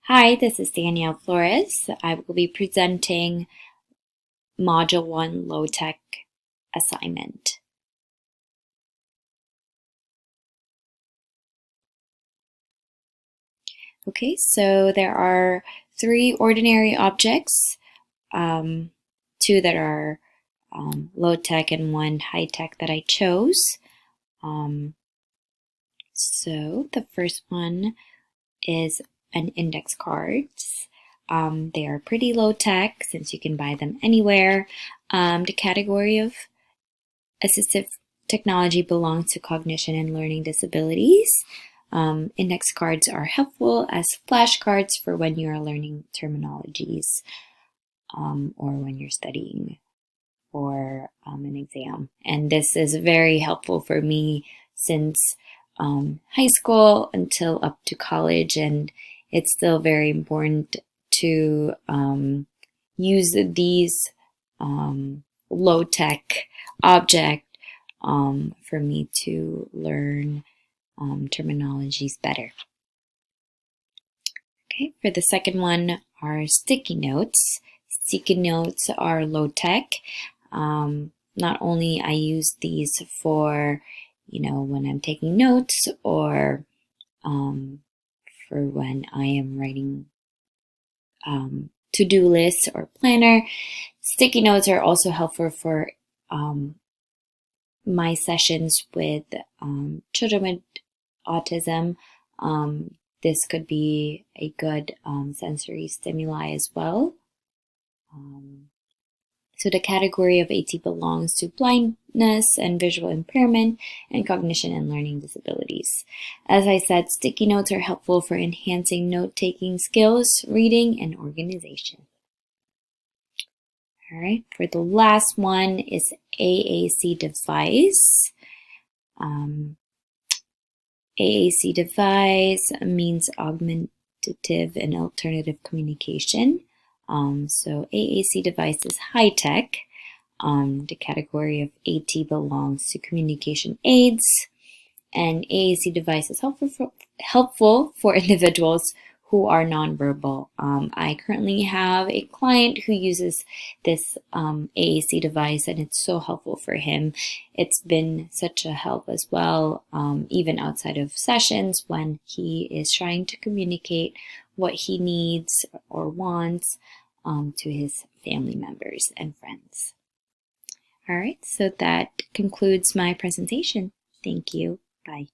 Hi, this is Danielle Flores. I will be presenting Module 1 Low Tech assignment. Okay, so there are 3 ordinary objects, 2 that are low tech and 1 high tech that I chose. So the first one is an index cards. They are pretty low tech since you can buy them anywhere. The category of assistive technology belongs to cognition and learning disabilities. Index cards are helpful as flashcards for when you are learning terminologies or when you're studying for an exam. And this is very helpful for me since high school until up to college, and it's still very important to use these low-tech object for me to learn terminologies better. Okay, for the second one are sticky notes. Sticky notes are low-tech. Not only I use these for, when I'm taking notes or for when I am writing to-do lists or planner. Sticky notes are also helpful for my sessions with children with autism. This could be a good sensory stimuli as well. So the category of AT belongs to blindness and visual impairment and cognition and learning disabilities. As I said, sticky notes are helpful for enhancing note-taking skills, reading, and organization. All right, for the last one is AAC device. AAC device means augmentative and alternative communication. So AAC device is high tech. The category of AT belongs to communication aids, and AAC device is helpful for individuals who are nonverbal. I currently have a client who uses this AAC device, and it's so helpful for him. It's been such a help as well, even outside of sessions when he is trying to communicate what he needs or wants to his family members and friends. All right, so that concludes my presentation. Thank you. Bye.